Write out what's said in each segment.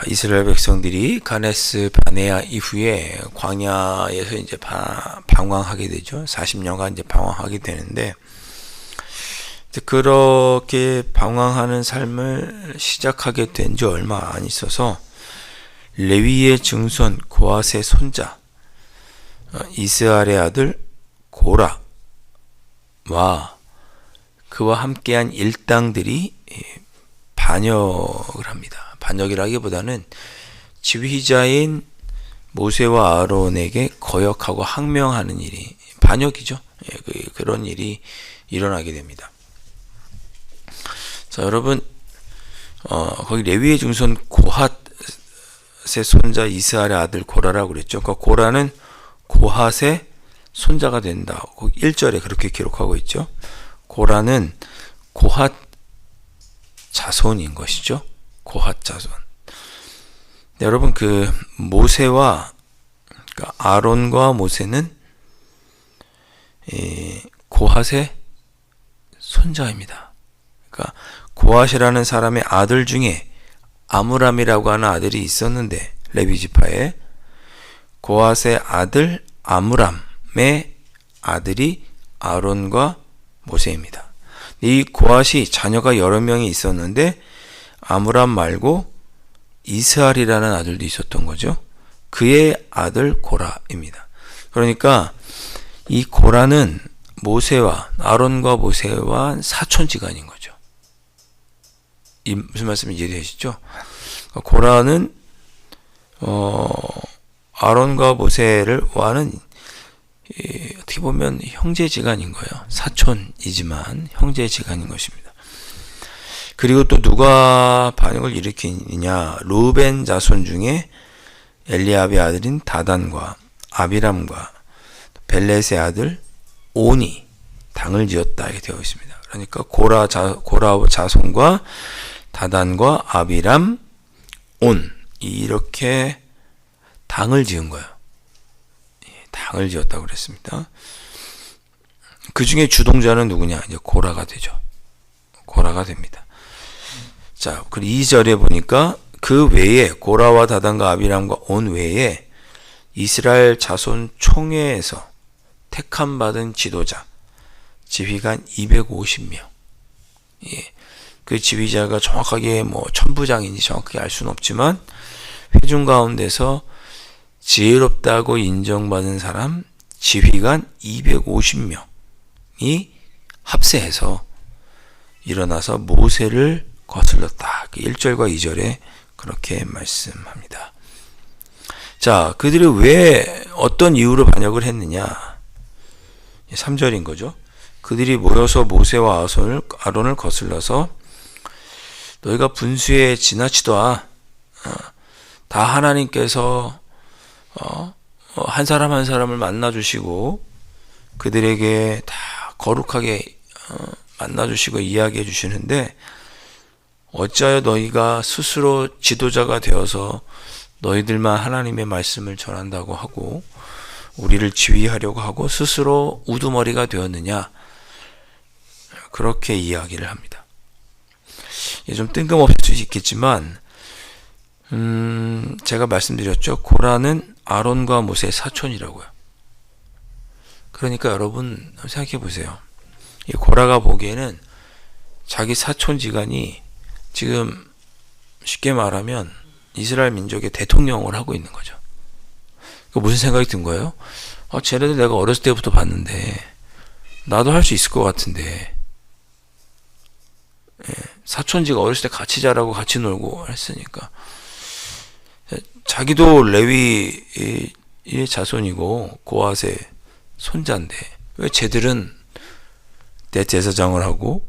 이스라엘 백성들이 가데스 바네아 이후에 광야에서 이제 방황하게 되죠. 40년간 이제 방황하게 되는데, 그렇게 방황하는 삶을 시작하게 된 지 얼마 안 있어서 레위의 증손 고핫의 손자 이스라엘의 아들 고라와 그와 함께한 일당들이 반역을 합니다. 반역이라기보다는 지휘자인 모세와 아론에게 거역하고 항명하는 일이 반역이죠. 그런 일이 일어나게 됩니다. 자, 여러분, 거기 레위의 증손 고핫의 손자 이스라엘의 아들 고라라고 그랬죠. 그러니까 고라는 고핫의 손자가 된다. 거기 1절에 그렇게 기록하고 있죠. 고라는 고핫 자손인 것이죠. 고핫 자손. 네, 여러분, 그 모세와 그러니까 아론과 모세는 고핫의 손자입니다. 그러니까 고핫이라는 사람의 아들 중에 아므람이라고 하는 아들이 있었는데, 레위 지파에 고핫의 아들 아므람의 아들이 아론과 모세입니다. 이 고핫이 자녀가 여러 명이 있었는데 아므람 말고 이스라엘이라는 아들도 있었던 거죠. 그의 아들 고라입니다. 그러니까 이 고라는 모세와 아론과 모세와 사촌지간인 거죠. 이 무슨 말씀인지 이해되시죠? 고라는 아론과 모세와는 어떻게 보면 형제지간인 거예요. 사촌이지만 형제지간인 것입니다. 그리고 또 누가 반역을 일으키느냐? 루벤 자손 중에 엘리압의 아들인 다단과 아비람과 벨렛의 아들 온이 당을 지었다 이렇게 되어 있습니다. 그러니까 고라 자손과 다단과 아비람, 온 이렇게 당을 지은 거예요. 당을 지었다고 그랬습니다. 그 중에 주동자는 누구냐? 이제 고라가 되죠. 고라가 됩니다. 자, 그리고 2절에 보니까 그 외에 고라와 다단과 아비람과 온 외에 이스라엘 자손 총회에서 택함 받은 지도자, 지휘관 250명. 예. 그 지휘자가 정확하게 천부장인지 정확하게 알 수는 없지만 회중 가운데서 지혜롭다고 인정받은 사람 지휘관 250명이 합세해서 일어나서 모세를 거슬렀다. 1절과 2절에 그렇게 말씀합니다. 자, 그들이 왜 어떤 이유로 반역을 했느냐? 3절인 거죠. 그들이 모여서 모세와 아론을 거슬러서 너희가 분수에 지나치도다. 다 하나님께서 한 사람 한 사람을 만나주시고 그들에게 다 거룩하게 만나주시고 이야기해 주시는데 어찌하여 너희가 스스로 지도자가 되어서 너희들만 하나님의 말씀을 전한다고 하고 우리를 지휘하려고 하고 스스로 우두머리가 되었느냐? 그렇게 이야기를 합니다. 좀 뜬금없을 수 있겠지만 제가 말씀드렸죠. 고라는 아론과 모세의 사촌이라고요. 그러니까 여러분 생각해 보세요. 이 고라가 보기에는 자기 사촌지간이 지금 쉽게 말하면 이스라엘 민족의 대통령을 하고 있는 거죠. 무슨 생각이 든 거예요? 쟤네들 내가 어렸을 때부터 봤는데 나도 할 수 있을 것 같은데 사촌지가 어렸을 때 같이 자라고 같이 놀고 했으니까 자기도 레위의 자손이고 고핫의 손자인데 왜 쟤들은 대제사장을 하고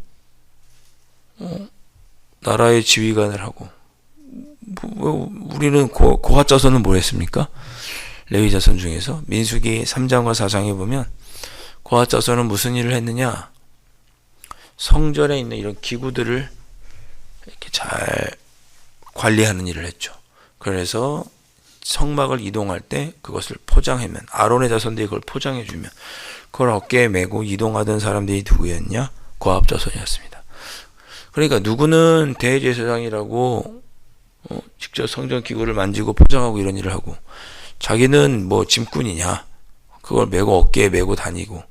나라의 지휘관을 하고 우리는 고핫 자손은 뭘 했습니까? 레위 자손 중에서 민수기 3장과 4장에 보면 고핫 자손은 무슨 일을 했느냐? 성전에 있는 이런 기구들을 이렇게 잘 관리하는 일을 했죠. 그래서 성막을 이동할 때 그것을 포장하면, 아론의 자손들이 그걸 포장해주면 그걸 어깨에 메고 이동하던 사람들이 누구였냐? 고압 자손이었습니다. 그러니까 누구는 대제사장이라고 직접 성전 기구를 만지고 포장하고 이런 일을 하고, 자기는 뭐 짐꾼이냐? 그걸 메고 어깨에 메고 다니고,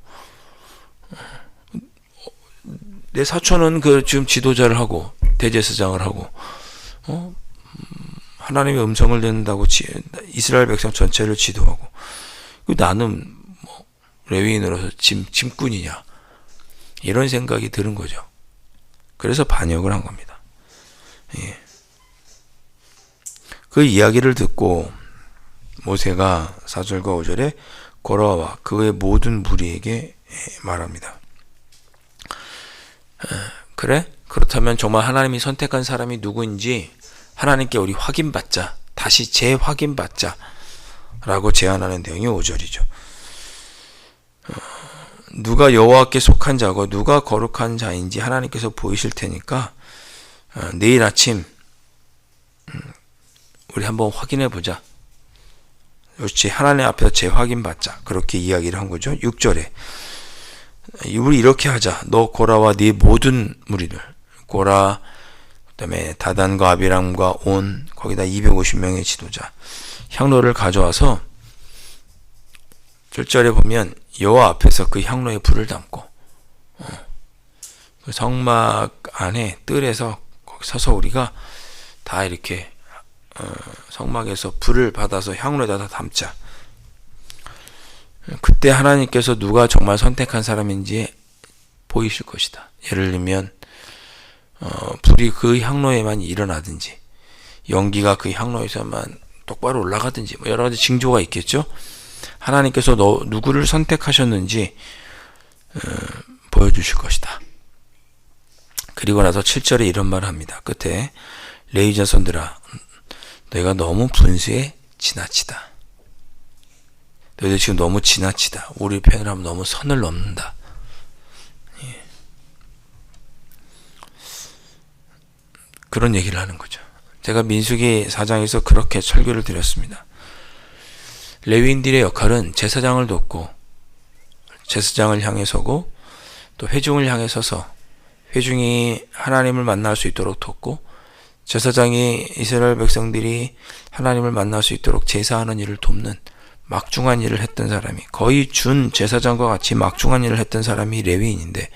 내 사촌은 그 지금 지도자를 하고 대제사장을 하고 하나님의 음성을 듣는다고 이스라엘 백성 전체를 지도하고, 나는 뭐 레위인으로서 짐꾼이냐, 이런 생각이 드는 거죠. 그래서 반역을 한 겁니다. 예. 그 이야기를 듣고 모세가 4절과 5절에 고라와 그의 모든 무리에게 말합니다. 그래? 그렇다면 정말 하나님이 선택한 사람이 누구인지 하나님께 우리 확인받자, 다시 재확인받자 라고 제안하는 내용이 5절이죠. 누가 여호와께 속한 자고 누가 거룩한 자인지 하나님께서 보이실 테니까 내일 아침 우리 한번 확인해 보자. 역시 하나님 앞에서 재확인받자, 그렇게 이야기를 한 거죠. 6절에 우리 이렇게 하자. 너 고라와 네 모든 무리들, 고라, 그다음에 다단과 아비람과 온, 거기다 250명의 지도자, 향로를 가져와서 7절에 보면 여호와 앞에서 그 향로에 불을 담고 그 성막 안에 뜰에서 거기 서서 우리가 다 이렇게 성막에서 불을 받아서 향로에다 다 담자. 그때 하나님께서 누가 정말 선택한 사람인지 보이실 것이다. 예를 들면 불이 그 향로에만 일어나든지, 연기가 그 향로에서만 똑바로 올라가든지, 뭐 여러 가지 징조가 있겠죠. 하나님께서 누구를 선택하셨는지 보여주실 것이다. 그리고 나서 7절에 이런 말을 합니다. 끝에 레위 자손들아, 너희가 너무 분수에 지나치다. 너희들 지금 너무 지나치다. 우리 표현을 하면 너무 선을 넘는다. 예. 그런 얘기를 하는 거죠. 제가 민수기 4장에서 그렇게 설교를 드렸습니다. 레위인들의 역할은 제사장을 돕고, 제사장을 향해 서고, 또 회중을 향해 서서 회중이 하나님을 만날 수 있도록 돕고, 제사장이 이스라엘 백성들이 하나님을 만날 수 있도록 제사하는 일을 돕는 막중한 일을 했던 사람이, 거의 준 제사장과 같이 막중한 일을 했던 사람이 레위인인데,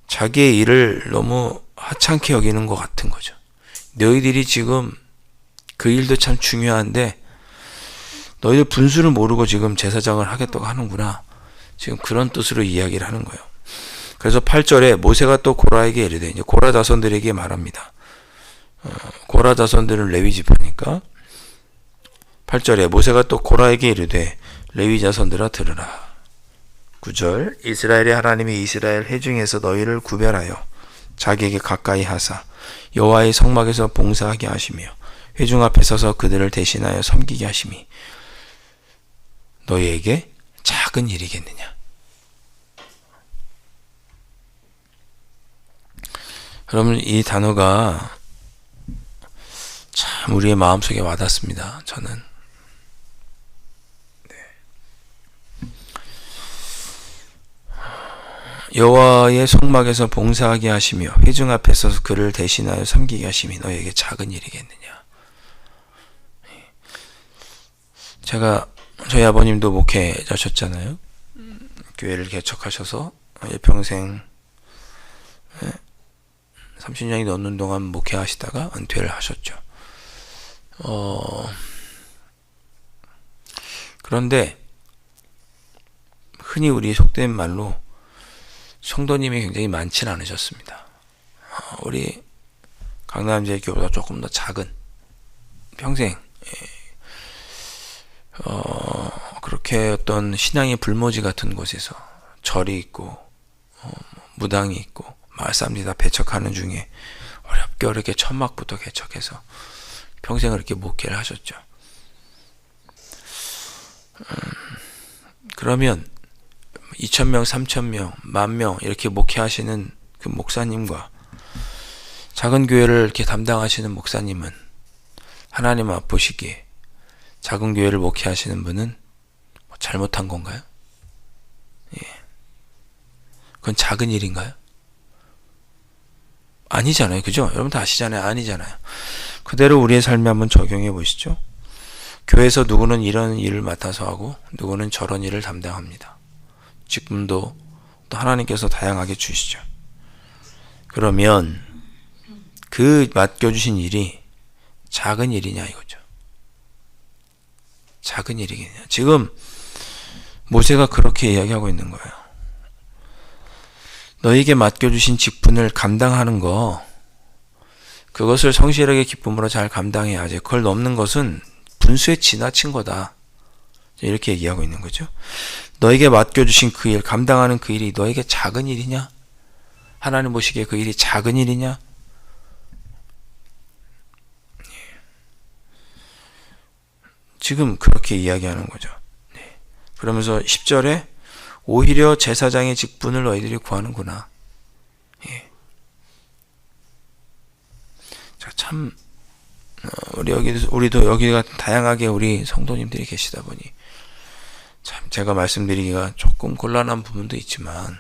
자기의 일을 너무 하찮게 여기는 것 같은 거죠. 너희들이 지금 그 일도 참 중요한데 너희들 분수를 모르고 지금 제사장을 하겠다고 하는구나, 지금 그런 뜻으로 이야기를 하는 거예요. 그래서 8절에 모세가 또 고라에게 이르되, 이제 고라 자손들에게 말합니다. 고라 자손들은 레위 지파니까 8절에 모세가 또 고라에게 이르되 레위 자손들아 들으라. 9절 이스라엘의 하나님이 이스라엘 회중에서 너희를 구별하여 자기에게 가까이 하사 여호와의 성막에서 봉사하게 하시며 회중 앞에 서서 그들을 대신하여 섬기게 하심이 너희에게 작은 일이겠느냐. 그러면 이 단어가 참 우리의 마음속에 와닿습니다. 저는 여호와의 성막에서 봉사하게 하시며 회중 앞에 서서 그를 대신하여 섬기게 하심이 너희에게 작은 일이겠느냐. 제가 저희 아버님도 목회자셨잖아요. 교회를 개척하셔서 일평생 30년이 넘는 동안 목회하시다가 은퇴를 하셨죠. 그런데 흔히 우리 속된 말로 성도님이 굉장히 많지는 않으셨습니다. 우리 강남제일교보다 조금 더 작은, 평생 그렇게 어떤 신앙의 불모지 같은 곳에서 절이 있고 무당이 있고 마을 사람들이 다 배척하는 중에 어렵게 천막부터 개척해서 평생을 이렇게 목회를 하셨죠. 그러면 2,000명, 3,000명, 10,000명 이렇게 목회하시는 그 목사님과 작은 교회를 이렇게 담당하시는 목사님은 하나님 앞 보시기에 작은 교회를 목회하시는 분은 잘못한 건가요? 예. 그건 작은 일인가요? 아니잖아요. 그죠? 여러분 다 아시잖아요. 아니잖아요. 그대로 우리의 삶에 한번 적용해 보시죠. 교회에서 누구는 이런 일을 맡아서 하고 누구는 저런 일을 담당합니다. 직분도 또 하나님께서 다양하게 주시죠. 그러면 그 맡겨주신 일이 작은 일이냐 이거죠. 작은 일이겠냐. 지금 모세가 그렇게 이야기하고 있는 거예요. 너에게 맡겨주신 직분을 감당하는 거, 그것을 성실하게 기쁨으로 잘 감당해야지. 그걸 넘는 것은 분수에 지나친 거다. 이렇게 얘기하고 있는 거죠. 너에게 맡겨주신 그 일, 감당하는 그 일이 너에게 작은 일이냐? 하나님 보시기에 그 일이 작은 일이냐? 지금 그렇게 이야기하는 거죠. 그러면서 10절에 오히려 제사장의 직분을 너희들이 구하는구나. 예. 자, 참 우리도 여기가 다양하게 우리 성도님들이 계시다 보니 참 제가 말씀드리기가 조금 곤란한 부분도 있지만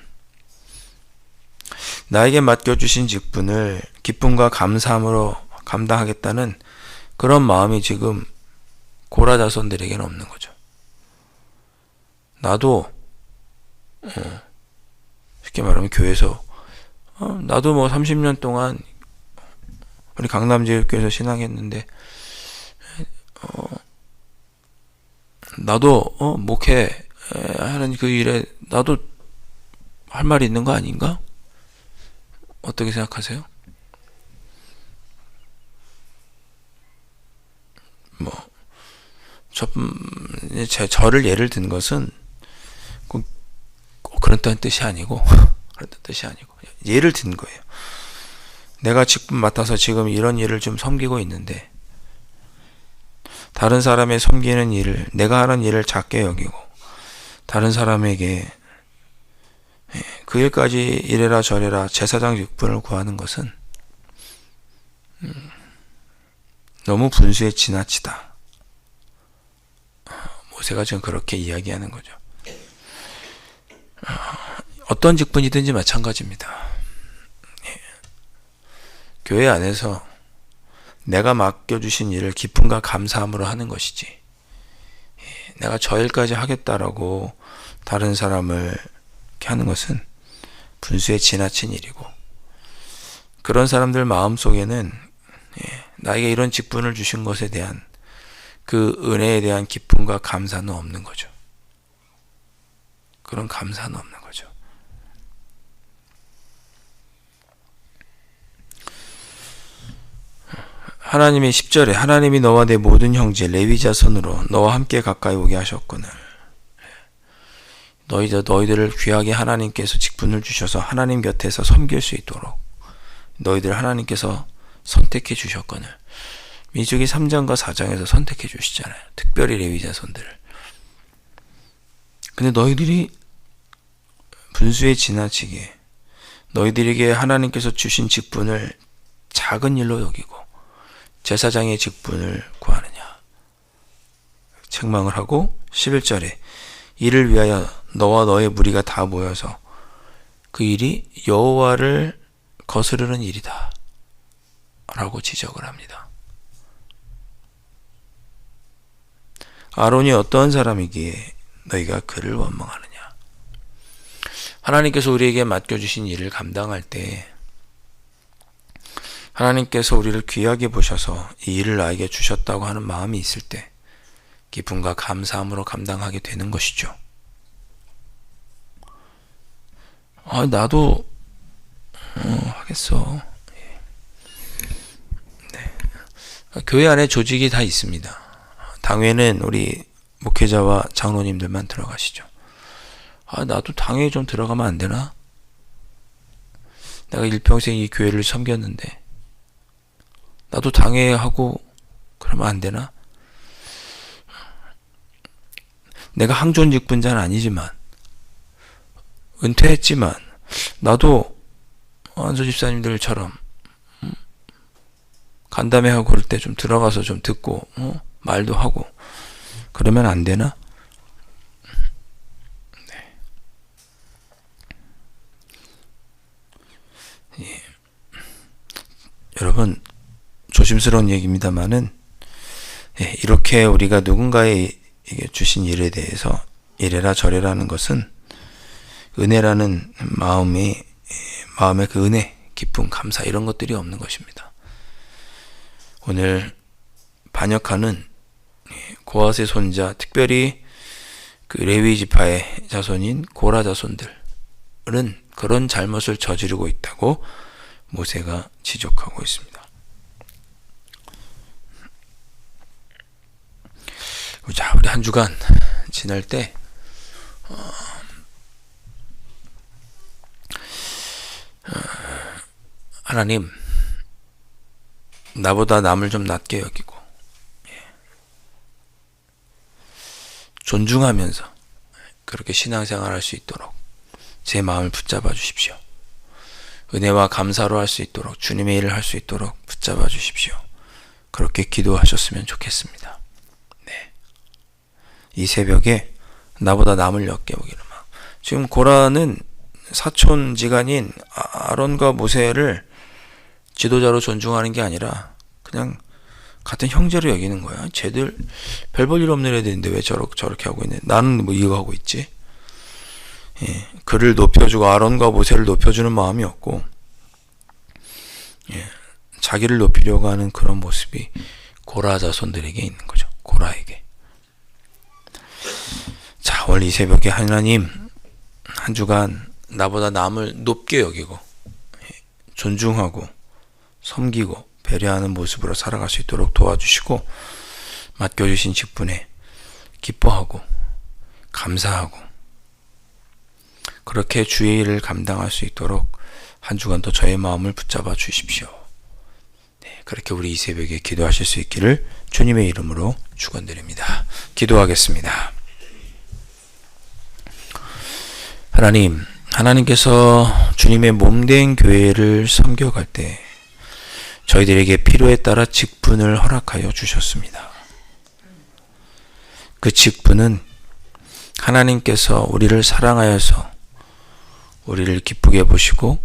나에게 맡겨주신 직분을 기쁨과 감사함으로 감당하겠다는 그런 마음이 지금 고라 자손들에게는 없는 거죠. 나도 쉽게 말하면 교회에서 나도 뭐 30년 동안 우리 강남제일교회에서 신앙했는데 나도 목회하는 그 일에 나도 할 말이 있는 거 아닌가? 어떻게 생각하세요? 저를 예를 든 것은 꼭 그런 뜻이 아니고 예를 든 거예요. 내가 직분 맡아서 지금 이런 일을 좀 섬기고 있는데 다른 사람의 섬기는 일을 내가 하는 일을 작게 여기고 다른 사람에게 그 일까지 이래라 저래라 제사장 직분을 구하는 것은 너무 분수에 지나치다. 모세가 지금 그렇게 이야기하는 거죠. 어떤 직분이든지 마찬가지입니다. 교회 안에서 내가 맡겨주신 일을 기쁨과 감사함으로 하는 것이지 내가 저 일까지 하겠다라고 다른 사람을 이렇게 하는 것은 분수에 지나친 일이고 그런 사람들 마음속에는 나에게 이런 직분을 주신 것에 대한 그 은혜에 대한 기쁨과 감사는 없는 거죠. 그런 감사는 없는 거죠. 하나님이 10절에 하나님이 너와 내 모든 형제 레위 자손으로 너와 함께 가까이 오게 하셨거늘 너희들을 귀하게 하나님께서 직분을 주셔서 하나님 곁에서 섬길 수 있도록 너희들 하나님께서 선택해 주셨거늘 민수기 3장과 4장에서 선택해 주시잖아요. 특별히 레위 자손들을. 근데 너희들이 분수에 지나치게 너희들에게 하나님께서 주신 직분을 작은 일로 여기고 제사장의 직분을 구하느냐 책망을 하고 11절에 이를 위하여 너와 너의 무리가 다 모여서 그 일이 여호와를 거스르는 일이다 라고 지적을 합니다. 아론이 어떠한 사람이기에 너희가 그를 원망하느냐. 하나님께서 우리에게 맡겨주신 일을 감당할 때 하나님께서 우리를 귀하게 보셔서 이 일을 나에게 주셨다고 하는 마음이 있을 때 기쁨과 감사함으로 감당하게 되는 것이죠. 나도 하겠어. 네. 교회 안에 조직이 다 있습니다. 당회는 우리 목회자와 장로님들만 들어가시죠. 나도 당회에 좀 들어가면 안 되나? 내가 일평생 이 교회를 섬겼는데 나도 당회하고 그러면 안 되나? 내가 항존 직분자는 아니지만 은퇴했지만 나도 안수 집사님들처럼 간담회하고 그럴 때 좀 들어가서 좀 듣고 말도 하고 그러면 안 되나? 네. 예. 여러분 조심스러운 얘기입니다만은 예, 이렇게 우리가 누군가의 주신 일에 대해서 이래라 저래라는 것은 은혜라는 마음의 그 은혜, 기쁨, 감사 이런 것들이 없는 것입니다. 오늘 반역하는 고핫의 손자, 특별히 그 레위 지파의 자손인 고라 자손들은 그런 잘못을 저지르고 있다고 모세가 지적하고 있습니다. 자, 우리 한 주간 지날 때 하나님 나보다 남을 좀 낮게 여기고 존중하면서 그렇게 신앙생활 할 수 있도록 제 마음을 붙잡아 주십시오. 은혜와 감사로 할 수 있도록 주님의 일을 할 수 있도록 붙잡아 주십시오. 그렇게 기도하셨으면 좋겠습니다. 네. 이 새벽에 나보다 남을 적게 여기는 마음. 지금 고라는 사촌지간인 아론과 모세를 지도자로 존중하는 게 아니라 그냥 같은 형제로 여기는 거야. 쟤들 별 볼 일 없는 애들인데 왜 저렇게 하고 있네. 나는 뭐 이거 하고 있지. 예, 그를 높여주고 아론과 모세를 높여주는 마음이 없고 예, 자기를 높이려고 하는 그런 모습이 고라 자손들에게 있는 거죠. 고라에게. 자, 오늘 이 새벽에 하나님 한 주간 나보다 남을 높게 여기고 존중하고 섬기고 배려하는 모습으로 살아갈 수 있도록 도와주시고 맡겨주신 직분에 기뻐하고 감사하고 그렇게 주의 일을 감당할 수 있도록 한 주간도 저의 마음을 붙잡아 주십시오. 네, 그렇게 우리 이 새벽에 기도하실 수 있기를 주님의 이름으로 축원드립니다. 기도하겠습니다. 하나님께서 주님의 몸된 교회를 섬겨갈 때 저희들에게 필요에 따라 직분을 허락하여 주셨습니다. 그 직분은 하나님께서 우리를 사랑하여서 우리를 기쁘게 보시고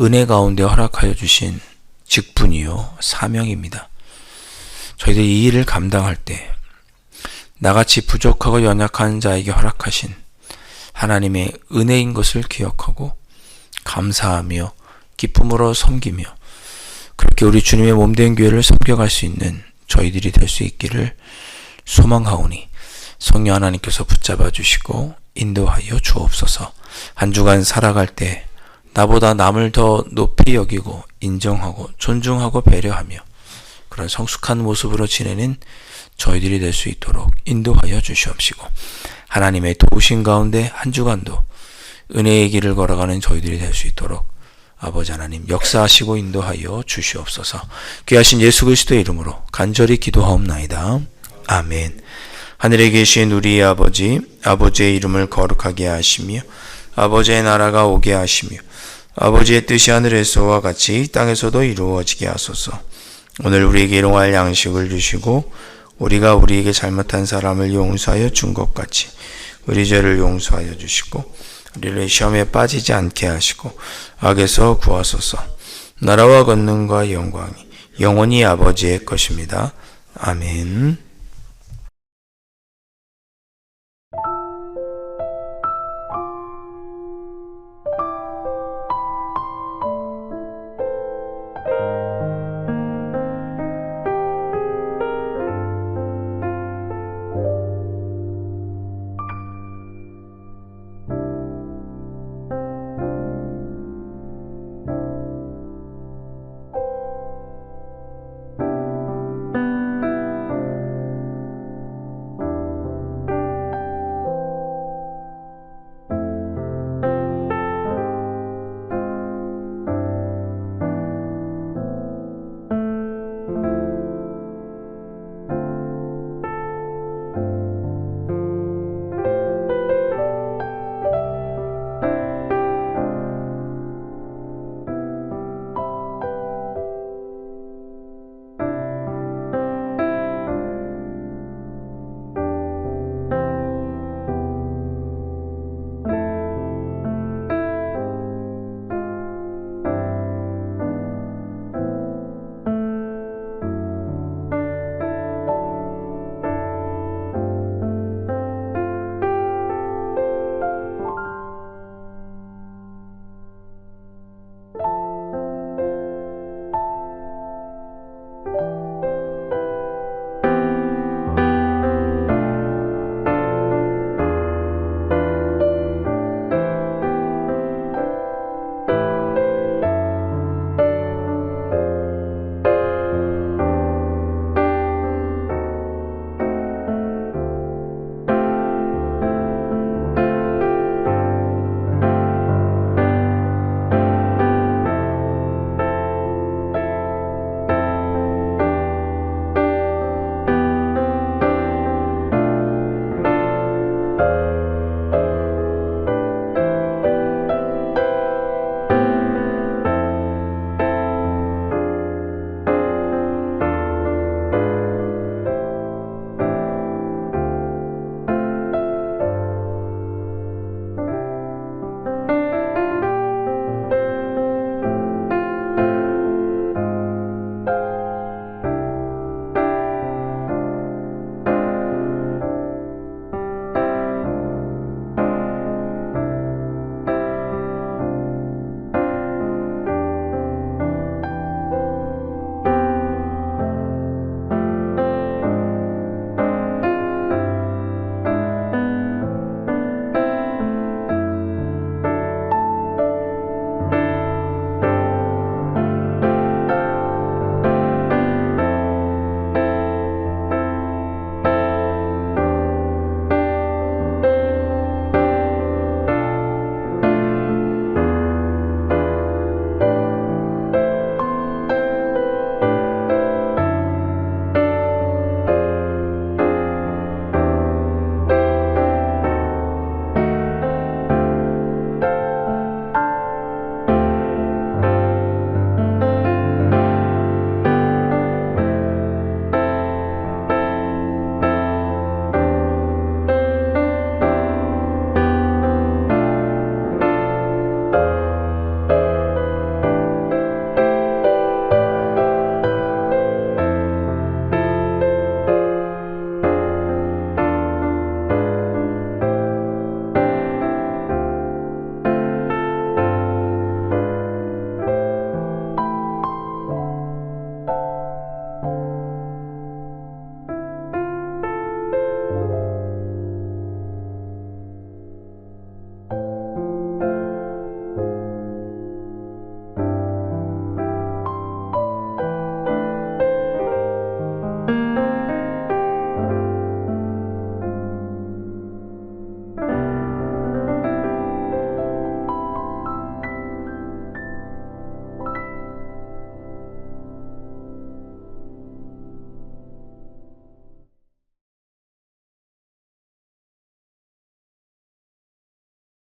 은혜 가운데 허락하여 주신 직분이요 사명입니다. 저희들이 이 일을 감당할 때 나같이 부족하고 연약한 자에게 허락하신 하나님의 은혜인 것을 기억하고 감사하며 기쁨으로 섬기며 그렇게 우리 주님의 몸된 교회를 섬겨갈 수 있는 저희들이 될 수 있기를 소망하오니 성령 하나님께서 붙잡아 주시고 인도하여 주옵소서. 한 주간 살아갈 때 나보다 남을 더 높이 여기고 인정하고 존중하고 배려하며 그런 성숙한 모습으로 지내는 저희들이 될 수 있도록 인도하여 주시옵시고 하나님의 도우심 가운데 한 주간도 은혜의 길을 걸어가는 저희들이 될 수 있도록 아버지 하나님 역사하시고 인도하여 주시옵소서. 귀하신 예수 그리스도의 이름으로 간절히 기도하옵나이다. 아멘. 하늘에 계신 우리 아버지, 아버지의 이름을 거룩하게 하시며 아버지의 나라가 오게 하시며 아버지의 뜻이 하늘에서와 같이 땅에서도 이루어지게 하소서. 오늘 우리에게 일용할 양식을 주시고 우리가 우리에게 잘못한 사람을 용서하여 준 것 같이 우리 죄를 용서하여 주시고 우리를 시험에 빠지지 않게 하시고 악에서 구하소서. 나라와 권능과 영광이 영원히 아버지의 것입니다. 아멘.